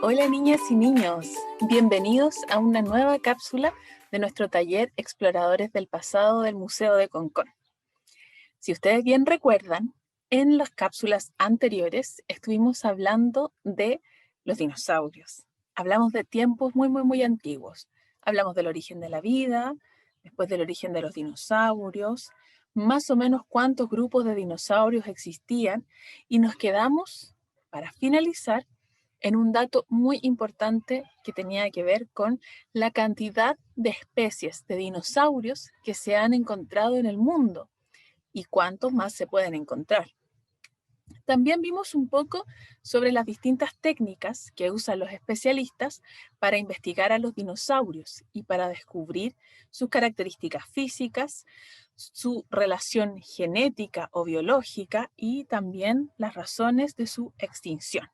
Hola niñas y niños, bienvenidos a una nueva cápsula de nuestro taller Exploradores del Pasado del Museo de Concón. Si ustedes bien recuerdan, en las cápsulas anteriores estuvimos hablando de los dinosaurios. Hablamos de tiempos muy antiguos. Hablamos del origen de la vida, después del origen de los dinosaurios, más o menos cuántos grupos de dinosaurios existían y nos quedamos, para finalizar, en un dato muy importante que tenía que ver con la cantidad de especies de dinosaurios que se han encontrado en el mundo y cuántos más se pueden encontrar. También vimos un poco sobre las distintas técnicas que usan los especialistas para investigar a los dinosaurios y para descubrir sus características físicas, su relación genética o biológica y también las razones de su extinción.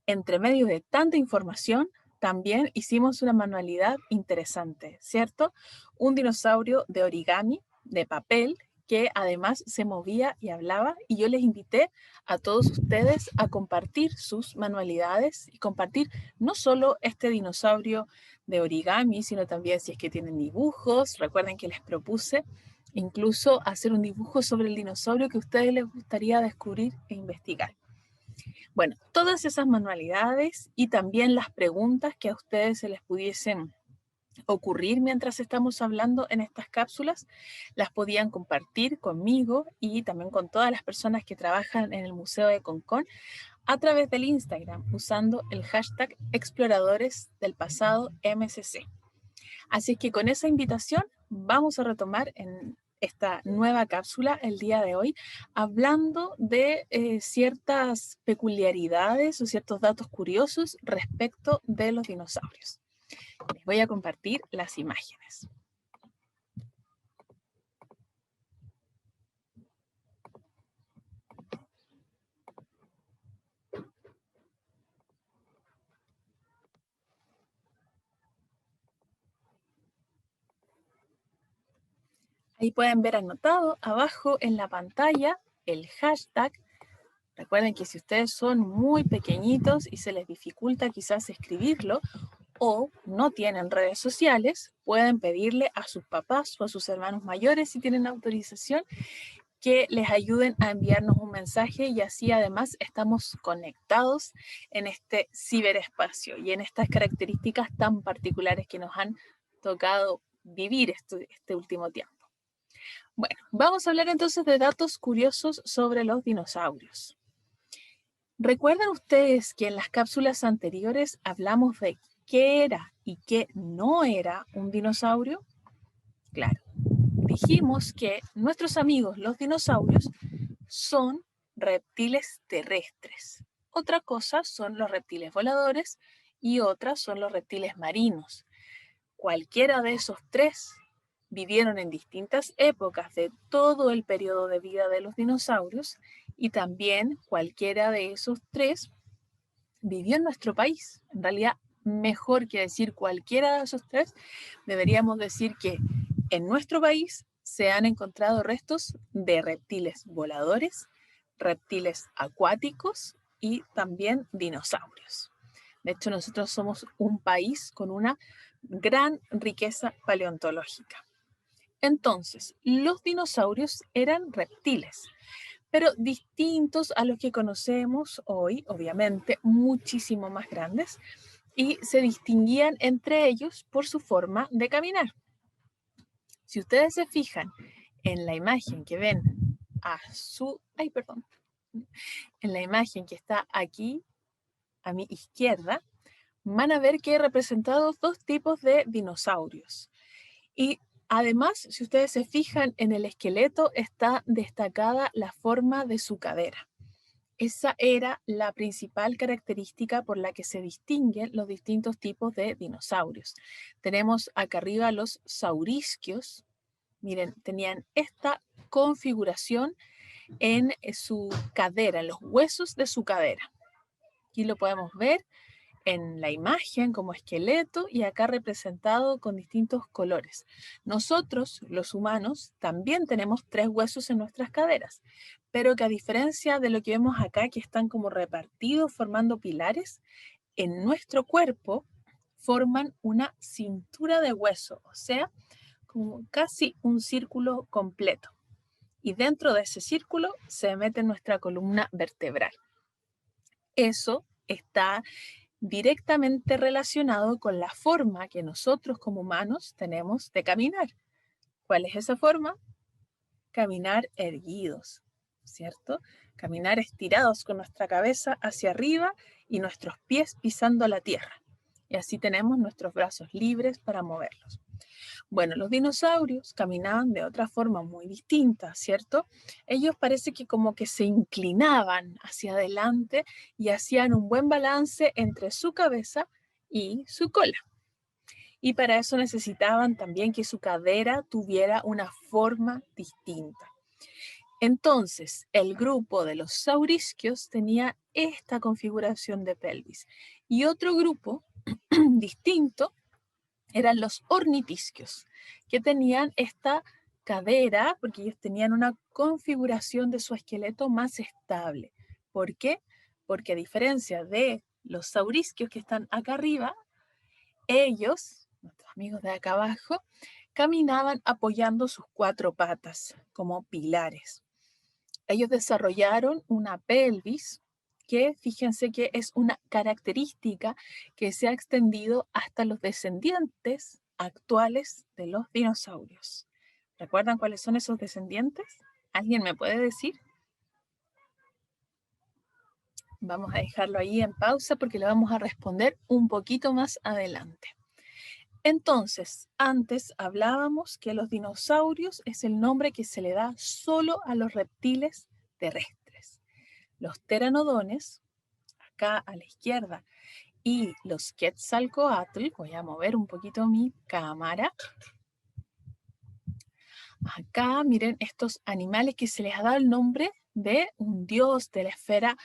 Entre medio de tanta información, también hicimos una manualidad interesante, ¿cierto? Un dinosaurio de origami, de papel, que además se movía y hablaba, y yo les invité a todos ustedes a compartir sus manualidades y compartir no solo este dinosaurio de origami, sino también si es que tienen dibujos. Recuerden que les propuse incluso hacer un dibujo sobre el dinosaurio que a ustedes les gustaría descubrir e investigar. Bueno, todas esas manualidades y también las preguntas que a ustedes se les pudiesen ocurrir mientras estamos hablando en estas cápsulas, las podían compartir conmigo y también con todas las personas que trabajan en el Museo de Concón a través del Instagram usando el hashtag Exploradores del Pasado MCC. Así que con esa invitación vamos a retomar en esta nueva cápsula el día de hoy, hablando de ciertas peculiaridades o ciertos datos curiosos respecto de los dinosaurios. Les voy a compartir las imágenes. Ahí pueden ver anotado abajo en la pantalla el hashtag. Recuerden que si ustedes son muy pequeñitos y se les dificulta quizás escribirlo o no tienen redes sociales, pueden pedirle a sus papás o a sus hermanos mayores, si tienen autorización, que les ayuden a enviarnos un mensaje y así además estamos conectados en este ciberespacio y en estas características tan particulares que nos han tocado vivir este último tiempo. Bueno, vamos a hablar entonces de datos curiosos sobre los dinosaurios. ¿Recuerdan ustedes que en las cápsulas anteriores hablamos de qué era y qué no era un dinosaurio? Claro, dijimos que nuestros amigos los dinosaurios son reptiles terrestres. Otra cosa son los reptiles voladores y otras son los reptiles marinos. Cualquiera de esos tres vivieron en distintas épocas de todo el periodo de vida de los dinosaurios y también cualquiera de esos tres vivió en nuestro país. En realidad, mejor que decir cualquiera de esos tres, deberíamos decir que en nuestro país se han encontrado restos de reptiles voladores, reptiles acuáticos y también dinosaurios. De hecho, nosotros somos un país con una gran riqueza paleontológica. Entonces, los dinosaurios eran reptiles, pero distintos a los que conocemos hoy, obviamente, muchísimo más grandes, y se distinguían entre ellos por su forma de caminar. Si ustedes se fijan en la imagen que ven en la imagen que está aquí a mi izquierda, van a ver que he representado dos tipos de dinosaurios. Y además, si ustedes se fijan en el esqueleto, está destacada la forma de su cadera. Esa era la principal característica por la que se distinguen los distintos tipos de dinosaurios. Tenemos acá arriba los saurisquios. Miren, tenían esta configuración en su cadera, en los huesos de su cadera. Aquí lo podemos ver en la imagen como esqueleto y acá representado con distintos colores. Nosotros, los humanos, también tenemos tres huesos en nuestras caderas, pero que a diferencia de lo que vemos acá, que están como repartidos formando pilares, en nuestro cuerpo forman una cintura de hueso, o sea, como casi un círculo completo. Y dentro de ese círculo se mete nuestra columna vertebral. Eso está directamente relacionado con la forma que nosotros como humanos tenemos de caminar. ¿Cuál es esa forma? Caminar erguidos, ¿cierto? Caminar estirados con nuestra cabeza hacia arriba y nuestros pies pisando la tierra. Y así tenemos nuestros brazos libres para moverlos. Bueno, los dinosaurios caminaban de otra forma muy distinta, ¿cierto? Ellos parece que como que se inclinaban hacia adelante y hacían un buen balance entre su cabeza y su cola. Y para eso necesitaban también que su cadera tuviera una forma distinta. Entonces, el grupo de los saurisquios tenía esta configuración de pelvis. Y otro grupo distinto eran los ornitisquios, que tenían esta cadera, porque ellos tenían una configuración de su esqueleto más estable. ¿Por qué? Porque a diferencia de los saurisquios que están acá arriba, ellos, nuestros amigos de acá abajo, caminaban apoyando sus 4 patas como pilares. Ellos desarrollaron una pelvis que, fíjense que es una característica que se ha extendido hasta los descendientes actuales de los dinosaurios. ¿Recuerdan cuáles son esos descendientes? ¿Alguien me puede decir? Vamos a dejarlo ahí en pausa porque le vamos a responder un poquito más adelante. Entonces, antes hablábamos que los dinosaurios es el nombre que se le da solo a los reptiles terrestres. Los pteranodones, acá a la izquierda, y los quetzalcoatl, voy a mover un poquito mi cámara. Acá, miren, estos animales que se les ha dado el nombre de un dios de la esfera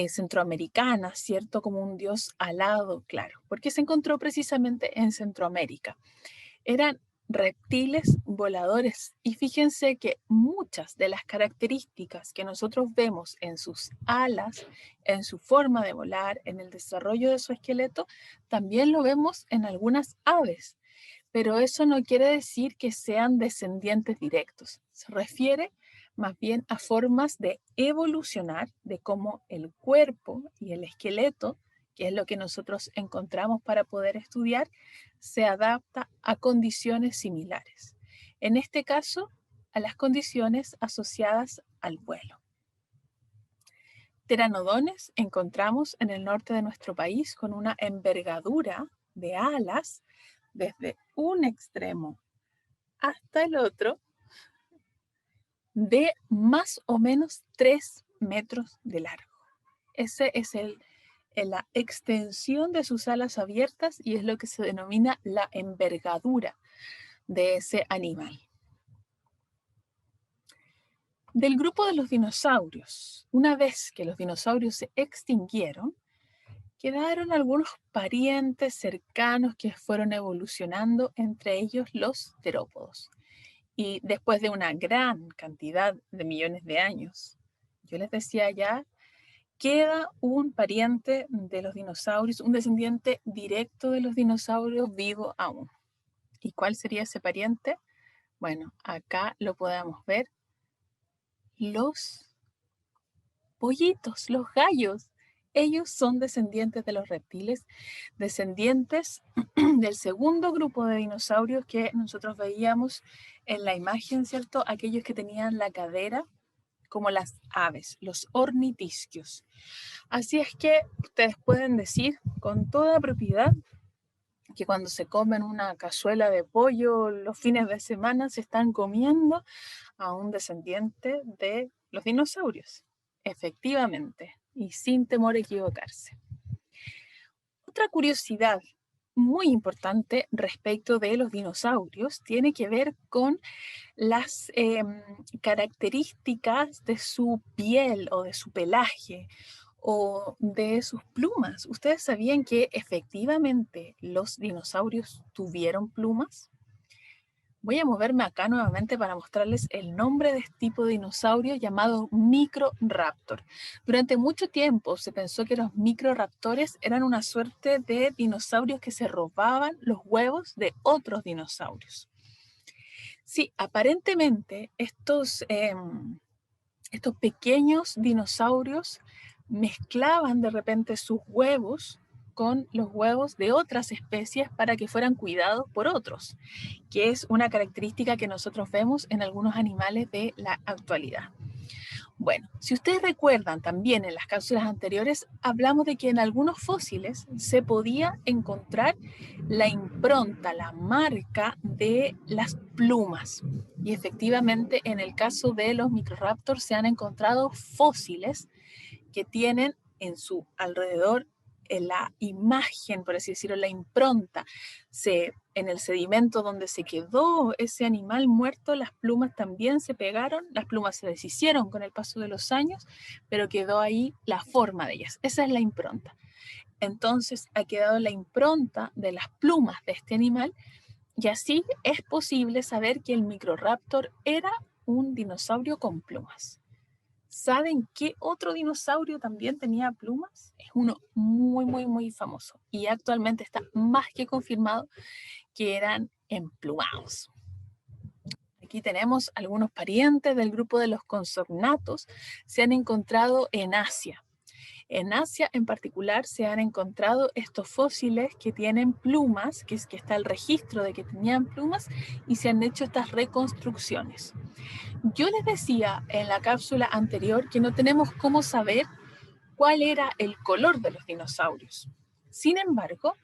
centroamericana, ¿cierto? Como un dios alado, claro, porque se encontró precisamente en Centroamérica. Eran reptiles voladores y fíjense que muchas de las características que nosotros vemos en sus alas, en su forma de volar, en el desarrollo de su esqueleto, también lo vemos en algunas aves. Pero eso no quiere decir que sean descendientes directos. Se refiere más bien a formas de evolucionar, de cómo el cuerpo y el esqueleto, que es lo que nosotros encontramos para poder estudiar, se adapta a condiciones similares. En este caso, a las condiciones asociadas al vuelo. Pteranodones encontramos en el norte de nuestro país con una envergadura de alas desde un extremo hasta el otro de más o menos 3 metros de largo. Ese es la extensión de sus alas abiertas y es lo que se denomina la envergadura de ese animal. Del grupo de los dinosaurios, una vez que los dinosaurios se extinguieron, quedaron algunos parientes cercanos que fueron evolucionando, entre ellos los terópodos. Y después de una gran cantidad de millones de años, yo les decía ya, queda un pariente de los dinosaurios, un descendiente directo de los dinosaurios vivo aún. ¿Y cuál sería ese pariente? Bueno, acá lo podemos ver. Los pollitos, los gallos. Ellos son descendientes de los reptiles, descendientes del segundo grupo de dinosaurios que nosotros veíamos en la imagen, ¿cierto? Aquellos que tenían la cadera como las aves, los ornitisquios. Así es que ustedes pueden decir con toda propiedad que cuando se comen una cazuela de pollo los fines de semana se están comiendo a un descendiente de los dinosaurios. Efectivamente, y sin temor a equivocarse. Otra curiosidad muy importante respecto de los dinosaurios tiene que ver con las características de su piel o de su pelaje o de sus plumas. ¿Ustedes sabían que efectivamente los dinosaurios tuvieron plumas? Voy a moverme acá nuevamente para mostrarles el nombre de este tipo de dinosaurio llamado Microraptor. Durante mucho tiempo se pensó que los microraptores eran una suerte de dinosaurios que se robaban los huevos de otros dinosaurios. Sí, aparentemente estos pequeños dinosaurios mezclaban de repente sus huevos con los huevos de otras especies para que fueran cuidados por otros, que es una característica que nosotros vemos en algunos animales de la actualidad. Bueno, si ustedes recuerdan también en las cápsulas anteriores, hablamos de que en algunos fósiles se podía encontrar la impronta, la marca de las plumas. Y efectivamente, en el caso de los microraptors se han encontrado fósiles que tienen en su alrededor la imagen, por así decirlo, la impronta. En el sedimento donde se quedó ese animal muerto, las plumas también se pegaron, las plumas se deshicieron con el paso de los años, pero quedó ahí la forma de ellas. Esa es la impronta. Entonces ha quedado la impronta de las plumas de este animal y así es posible saber que el Microraptor era un dinosaurio con plumas. ¿Saben qué otro dinosaurio también tenía plumas? Es uno muy, muy, muy famoso y actualmente está más que confirmado que eran emplumados. Aquí tenemos algunos parientes del grupo de los consognatos. Se han encontrado en Asia. En Asia en particular se han encontrado estos fósiles que tienen plumas, que está el registro de que tenían plumas y se han hecho estas reconstrucciones. Yo les decía en la cápsula anterior que no tenemos cómo saber cuál era el color de los dinosaurios. Sin embargo,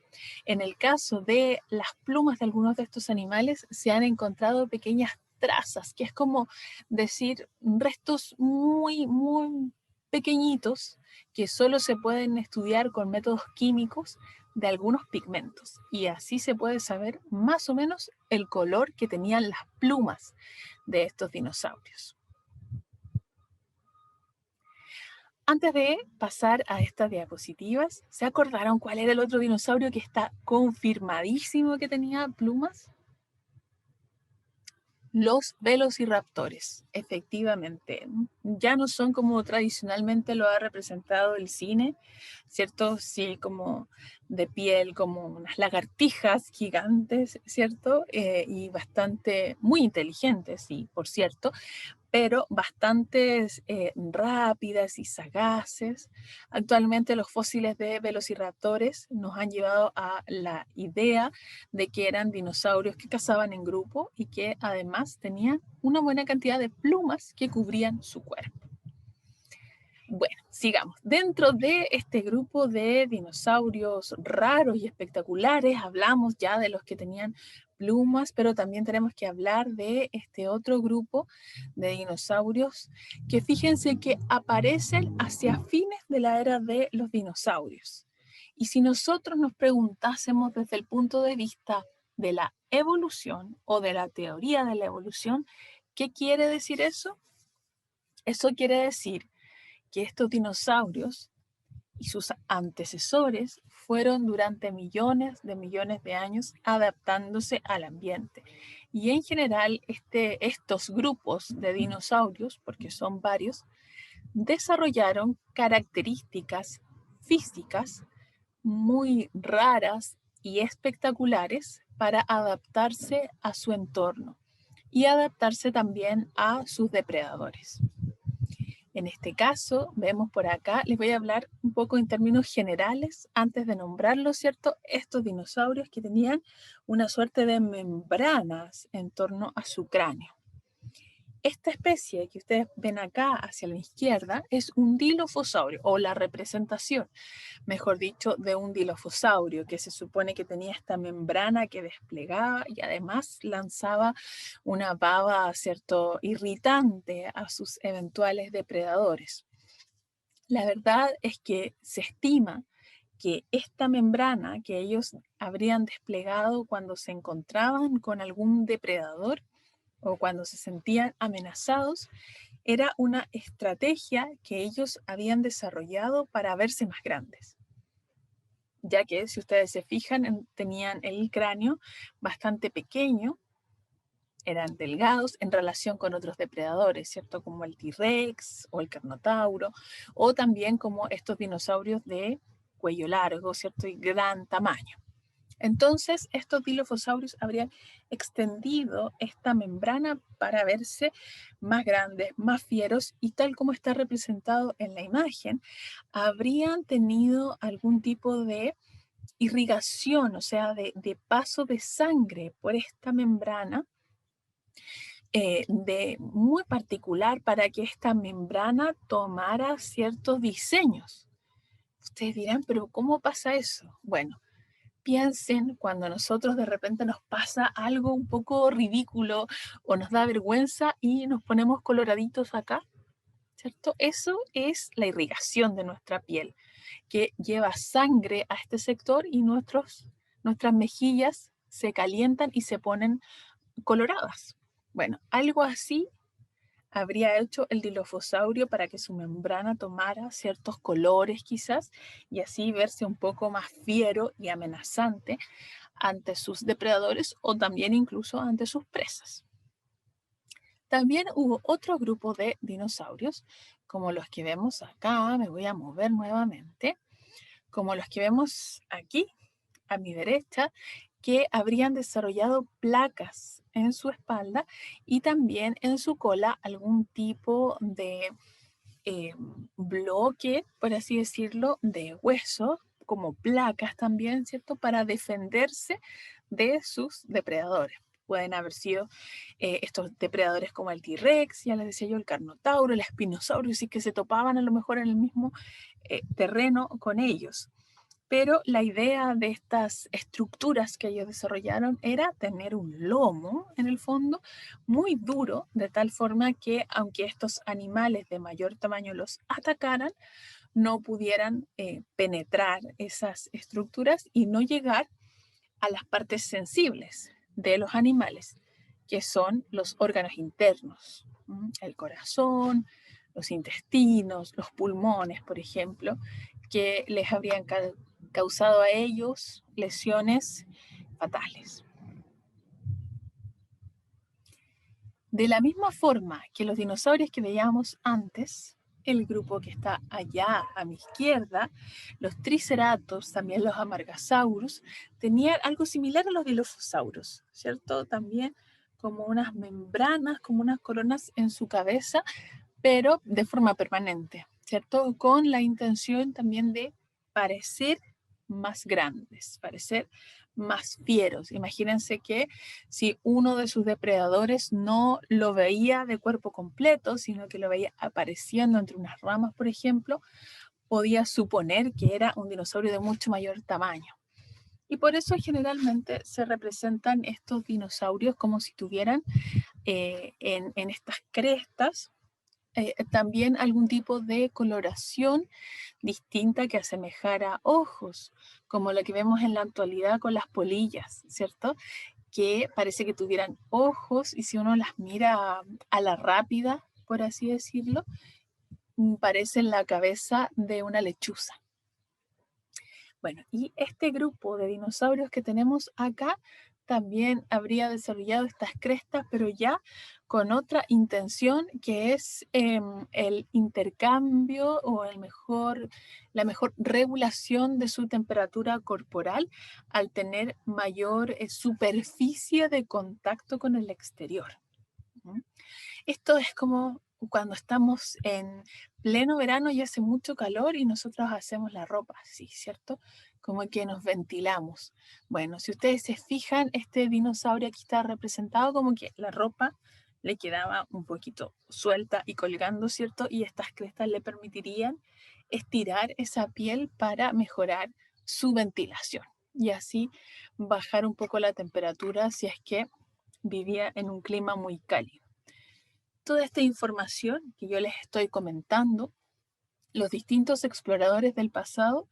en el caso de las plumas de algunos de estos animales se han encontrado pequeñas trazas, que es como decir restos muy, muy pequeñitos que solo se pueden estudiar con métodos químicos de algunos pigmentos. Y así se puede saber más o menos el color que tenían las plumas de estos dinosaurios. Antes de pasar a estas diapositivas, ¿se acordaron cuál era el otro dinosaurio que está confirmadísimo que tenía plumas? Los velociraptores, efectivamente. Ya no son como tradicionalmente lo ha representado el cine, ¿cierto? Sí, como de piel, como unas lagartijas gigantes, ¿cierto? Y bastante, muy inteligentes, sí, por cierto, pero bastante rápidas y sagaces. Actualmente los fósiles de velociraptores nos han llevado a la idea de que eran dinosaurios que cazaban en grupo y que además tenían una buena cantidad de plumas que cubrían su cuerpo. Bueno, sigamos. Dentro de este grupo de dinosaurios raros y espectaculares, hablamos ya de los que tenían plumas, pero también tenemos que hablar de este otro grupo de dinosaurios que fíjense que aparecen hacia fines de la era de los dinosaurios. Y si nosotros nos preguntásemos desde el punto de vista de la evolución o de la teoría de la evolución, ¿qué quiere decir eso? Eso quiere decir que estos dinosaurios y sus antecesores fueron durante millones de años adaptándose al ambiente. Y en general, estos grupos de dinosaurios, porque son varios, desarrollaron características físicas muy raras y espectaculares para adaptarse a su entorno y adaptarse también a sus depredadores. En este caso, vemos por acá, les voy a hablar un poco en términos generales antes de nombrarlos, ¿cierto? Estos dinosaurios que tenían una suerte de membranas en torno a su cráneo. Esta especie que ustedes ven acá hacia la izquierda es un dilofosaurio o la representación, mejor dicho, de un dilofosaurio que se supone que tenía esta membrana que desplegaba y además lanzaba una baba, cierto, irritante a sus eventuales depredadores. La verdad es que se estima que esta membrana que ellos habrían desplegado cuando se encontraban con algún depredador o cuando se sentían amenazados, era una estrategia que ellos habían desarrollado para verse más grandes. Ya que si ustedes se fijan, tenían el cráneo bastante pequeño eran delgados en relación con otros depredadores, ¿cierto? Como el T-Rex o el Carnotauro, o también como estos dinosaurios de cuello largo, ¿cierto? Y gran tamaño. Entonces, estos Dilophosaurus habrían extendido esta membrana para verse más grandes, más fieros, y tal como está representado en la imagen, habrían tenido algún tipo de irrigación, o sea, de paso de sangre por esta membrana, de muy particular para que esta membrana tomara ciertos diseños. Ustedes dirán, pero ¿cómo pasa eso? Bueno, piensen cuando nosotros de repente nos pasa algo un poco ridículo o nos da vergüenza y nos ponemos coloraditos acá, ¿cierto? Eso es la irrigación de nuestra piel, que lleva sangre a este sector y nuestras mejillas se calientan y se ponen coloradas. Bueno, algo así habría hecho el dilofosaurio para que su membrana tomara ciertos colores quizás y así verse un poco más fiero y amenazante ante sus depredadores o también incluso ante sus presas. También hubo otro grupo de dinosaurios, como los que vemos acá, me voy a mover nuevamente, como los que vemos aquí a mi derecha, que habrían desarrollado placas en su espalda y también en su cola algún tipo de eh, bloque, por así decirlo, de hueso, como placas también, ¿cierto? Para defenderse de sus depredadores. Pueden haber sido estos depredadores como el T-Rex, ya les decía yo, el Carnotauro, el Spinosaurus, y que se topaban a lo mejor en el mismo terreno con ellos. Pero la idea de estas estructuras que ellos desarrollaron era tener un lomo, en el fondo, muy duro, de tal forma que aunque estos animales de mayor tamaño los atacaran, no pudieran penetrar esas estructuras y no llegar a las partes sensibles de los animales, que son los órganos internos, el corazón, los intestinos, los pulmones, por ejemplo, que les habrían causado a ellos lesiones fatales. De la misma forma que los dinosaurios que veíamos antes, el grupo que está allá a mi izquierda, los triceratops, también los amargasaurus, tenían algo similar a los dilophosaurus, ¿cierto? También como unas membranas, como unas coronas en su cabeza, pero de forma permanente, ¿cierto? Con la intención también de parecer más grandes, parecer más fieros. Imagínense que si uno de sus depredadores no lo veía de cuerpo completo, sino que lo veía apareciendo entre unas ramas, por ejemplo, podía suponer que era un dinosaurio de mucho mayor tamaño. Y por eso generalmente se representan estos dinosaurios como si tuvieran en estas crestas también algún tipo de coloración distinta que asemejara ojos, como lo que vemos en la actualidad con las polillas, ¿cierto? Que parece que tuvieran ojos y si uno las mira a la rápida, por así decirlo, parece la cabeza de una lechuza. Bueno, y este grupo de dinosaurios que tenemos acá también habría desarrollado estas crestas, pero ya con otra intención que es el intercambio o la mejor regulación de su temperatura corporal al tener mayor superficie de contacto con el exterior. Esto es como cuando estamos en pleno verano y hace mucho calor y nosotros hacemos la ropa así, ¿cierto? Como que nos ventilamos. Bueno, si ustedes se fijan, este dinosaurio aquí está representado como que la ropa le quedaba un poquito suelta y colgando, ¿cierto? Y estas crestas le permitirían estirar esa piel para mejorar su ventilación y así bajar un poco la temperatura si es que vivía en un clima muy cálido. Toda esta información que yo les estoy comentando, los distintos exploradores del pasado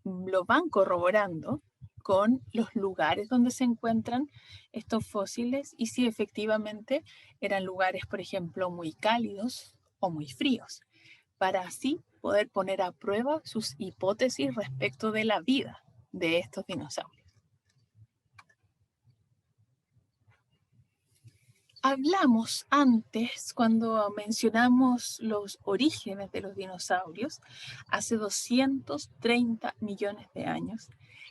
lo van corroborando con los lugares donde se encuentran estos fósiles y si efectivamente eran lugares, por ejemplo, muy cálidos o muy fríos, para así poder poner a prueba sus hipótesis respecto de la vida de estos dinosaurios. hablamos antes, cuando mencionamos los orígenes de los dinosaurios, hace 230 millones de años,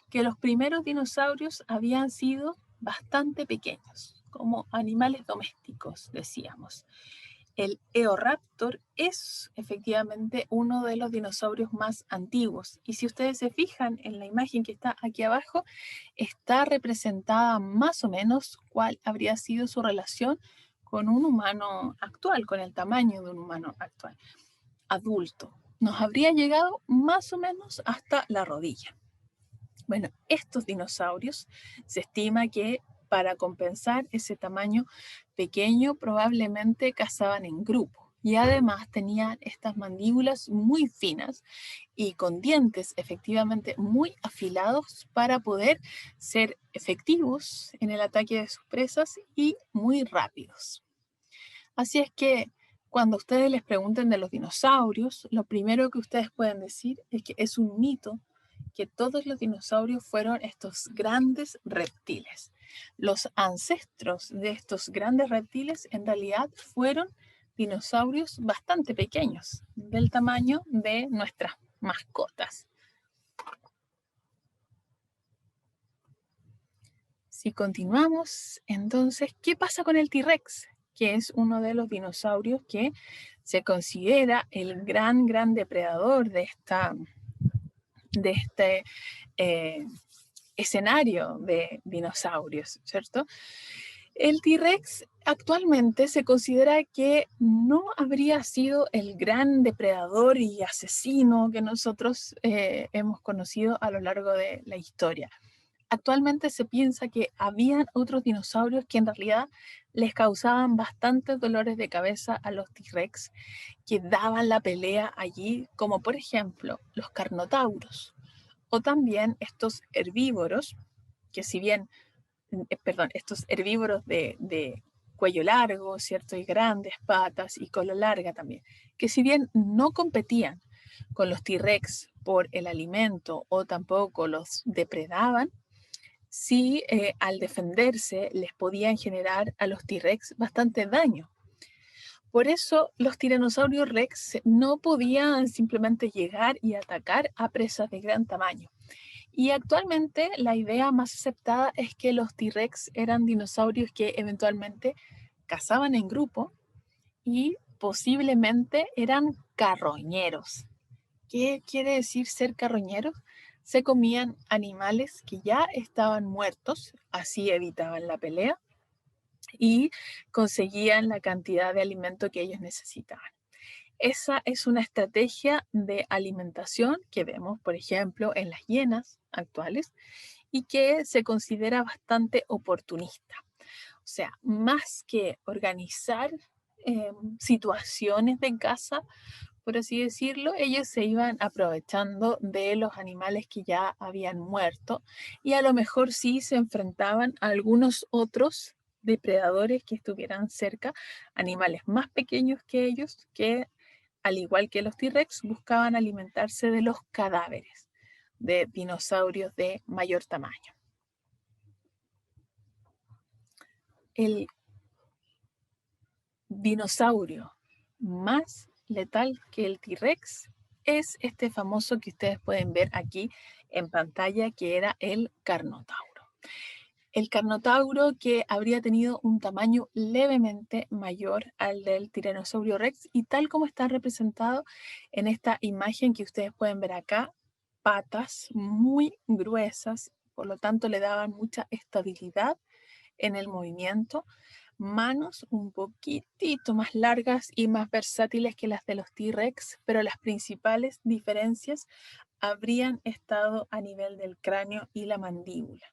que los primeros dinosaurios habían sido bastante pequeños, como animales domésticos, decíamos. El Eoraptor es efectivamente uno de los dinosaurios más antiguos. Y si ustedes se fijan en la imagen que está aquí abajo, está representada más o menos cuál habría sido su relación con un humano actual, con el tamaño de un humano actual, adulto. Nos habría llegado más o menos hasta la rodilla. Bueno, estos dinosaurios se estima que para compensar ese tamaño pequeño probablemente cazaban en grupo y además tenían estas mandíbulas muy finas y con dientes efectivamente muy afilados para poder ser efectivos en el ataque de sus presas y muy rápidos. Así es que cuando ustedes les pregunten de los dinosaurios, lo primero que ustedes pueden decir es que es un mito que todos los dinosaurios fueron estos grandes reptiles. Los ancestros de estos grandes reptiles en realidad fueron dinosaurios bastante pequeños, del tamaño de nuestras mascotas. Si continuamos, entonces, ¿qué pasa con el T-Rex? Que es uno de los dinosaurios que se considera el gran depredador de este escenario de dinosaurios, ¿cierto? El T-Rex actualmente se considera que no habría sido el gran depredador y asesino que nosotros hemos conocido a lo largo de la historia. Actualmente se piensa que habían otros dinosaurios que en realidad les causaban bastantes dolores de cabeza a los T-Rex que daban la pelea allí, como por ejemplo los carnotauros o también estos herbívoros, que si bien, estos herbívoros de cuello largo, ¿cierto? Y grandes patas y cola larga también, que si bien no competían con los T-Rex por el alimento o tampoco los depredaban, sí al defenderse les podían generar a los T-Rex bastante daño. Por eso los tiranosaurios rex no podían simplemente llegar y atacar a presas de gran tamaño. Y actualmente la idea más aceptada es que los T-Rex eran dinosaurios que eventualmente cazaban en grupo y posiblemente eran carroñeros. ¿Qué quiere decir ser carroñeros? Se comían animales que ya estaban muertos, así evitaban la pelea y conseguían la cantidad de alimento que ellos necesitaban. Esa es una estrategia de alimentación que vemos, por ejemplo, en las hienas actuales y que se considera bastante oportunista. O sea, más que organizar situaciones de caza, por así decirlo, ellos se iban aprovechando de los animales que ya habían muerto y a lo mejor sí se enfrentaban a algunos otros depredadores que estuvieran cerca, animales más pequeños que ellos, que al igual que los T-Rex, buscaban alimentarse de los cadáveres de dinosaurios de mayor tamaño. El dinosaurio más letal que el T-Rex es este famoso que ustedes pueden ver aquí en pantalla, que era el Carnotauro. El Carnotauro que habría tenido un tamaño levemente mayor al del Tiranosaurio Rex y tal como está representado en esta imagen que ustedes pueden ver acá, patas muy gruesas, por lo tanto le daban mucha estabilidad en el movimiento, manos un poquitito más largas y más versátiles que las de los T-Rex, pero las principales diferencias habrían estado a nivel del cráneo y la mandíbula.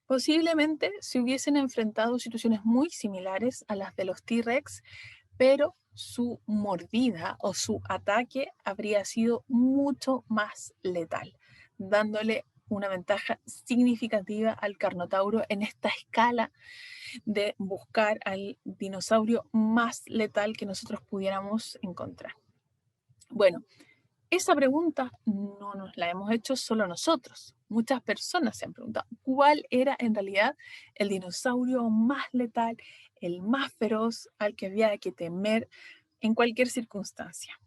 Posiblemente se hubiesen enfrentado situaciones muy similares a las de los T-Rex, pero su mordida o su ataque habría sido mucho más letal, dándole una ventaja significativa al Carnotauro en esta escala de buscar al dinosaurio más letal que nosotros pudiéramos encontrar. Bueno, esa pregunta no nos la hemos hecho solo nosotros. Muchas personas se han preguntado cuál era en realidad el dinosaurio más letal, el más feroz, al que había que temer en cualquier circunstancia.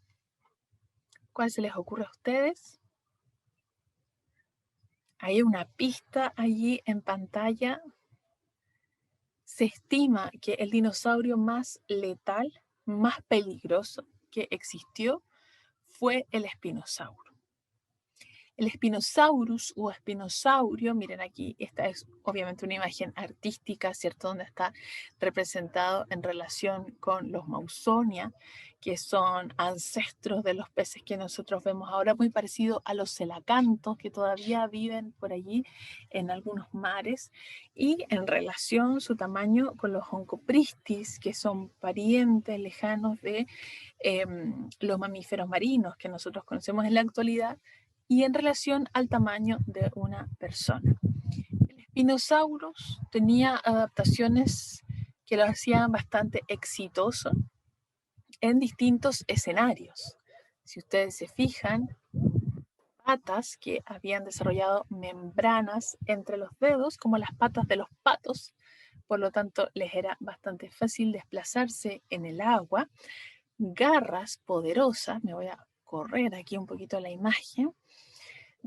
¿Cuál se les ocurre a ustedes? Hay una pista allí en pantalla. Se estima que el dinosaurio más letal, más peligroso que existió fue el espinosauro. El Spinosaurus o espinosaurio, miren aquí, esta es obviamente una imagen artística, ¿cierto? Donde está representado en relación con los Mausonia, que son ancestros de los peces que nosotros vemos ahora, muy parecido a los celacantos que todavía viven por allí en algunos mares, y en relación su tamaño con los Oncopristis, que son parientes lejanos de los mamíferos marinos que nosotros conocemos en la actualidad, y en relación al tamaño de una persona. El Spinosaurus tenía adaptaciones que lo hacían bastante exitoso en distintos escenarios. Si ustedes se fijan, patas que habían desarrollado membranas entre los dedos, como las patas de los patos, por lo tanto les era bastante fácil desplazarse en el agua. Garras poderosas, me voy a correr aquí un poquito la imagen,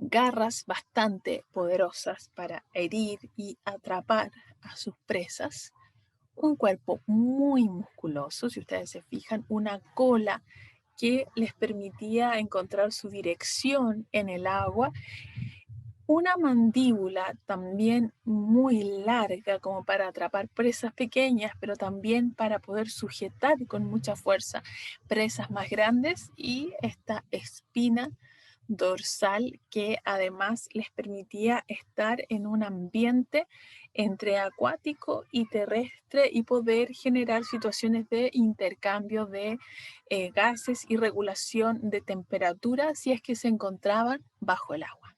garras bastante poderosas para herir y atrapar a sus presas, un cuerpo muy musculoso, si ustedes se fijan, una cola que les permitía encontrar su dirección en el agua, una mandíbula también muy larga como para atrapar presas pequeñas, pero también para poder sujetar con mucha fuerza presas más grandes, y esta espina dorsal que además les permitía estar en un ambiente entre acuático y terrestre y poder generar situaciones de intercambio de gases y regulación de temperatura si es que se encontraban bajo el agua.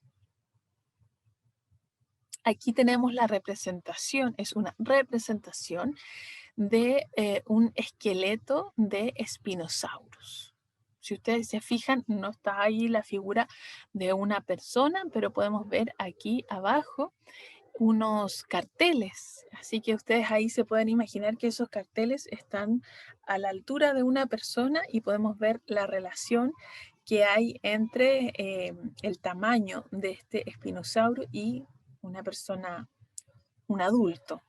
Aquí tenemos la representación, es una representación de un esqueleto de Spinosaurus. Si ustedes se fijan, no está ahí la figura de una persona, pero podemos ver aquí abajo unos carteles. Así que ustedes ahí se pueden imaginar que esos carteles están a la altura de una persona y podemos ver la relación que hay entre el tamaño de este espinosaurio y una persona, un adulto.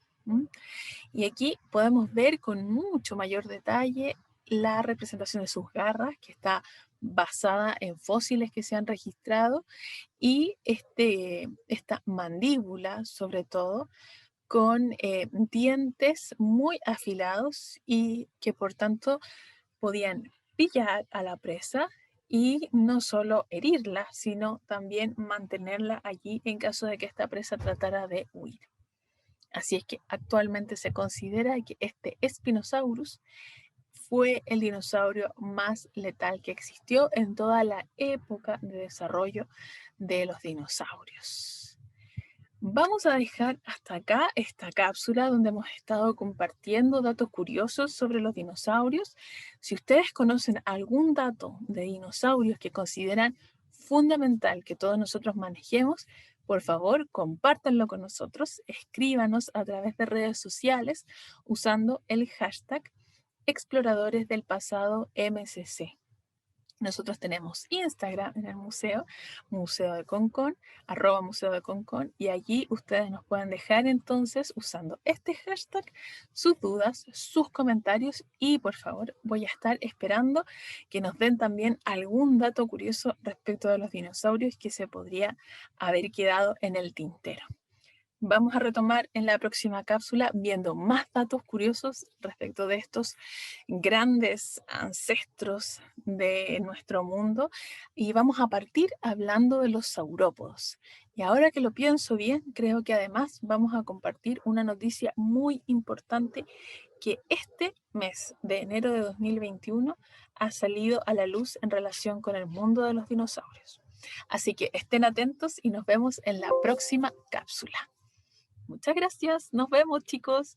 Y aquí podemos ver con mucho mayor detalle la representación de sus garras, que está basada en fósiles que se han registrado, y esta mandíbula, sobre todo, con dientes muy afilados y que por tanto podían pillar a la presa y no solo herirla, sino también mantenerla allí en caso de que esta presa tratara de huir. Así es que actualmente se considera que este Spinosaurus fue el dinosaurio más letal que existió en toda la época de desarrollo de los dinosaurios. Vamos a dejar hasta acá esta cápsula donde hemos estado compartiendo datos curiosos sobre los dinosaurios. Si ustedes conocen algún dato de dinosaurios que consideran fundamental que todos nosotros manejemos, por favor, compártanlo con nosotros, escríbanos a través de redes sociales usando el hashtag Exploradores del Pasado MCC. Nosotros tenemos Instagram en el museo, Museo de Concón, @Museo de Concón, y allí ustedes nos pueden dejar entonces, usando este hashtag, sus dudas, sus comentarios, y por favor voy a estar esperando que nos den también algún dato curioso respecto de los dinosaurios que se podría haber quedado en el tintero. Vamos a retomar en la próxima cápsula viendo más datos curiosos respecto de estos grandes ancestros de nuestro mundo, y vamos a partir hablando de los saurópodos. Y ahora que lo pienso bien, creo que además vamos a compartir una noticia muy importante que este mes de enero de 2021 ha salido a la luz en relación con el mundo de los dinosaurios. Así que estén atentos y nos vemos en la próxima cápsula. Muchas gracias. Nos vemos, chicos.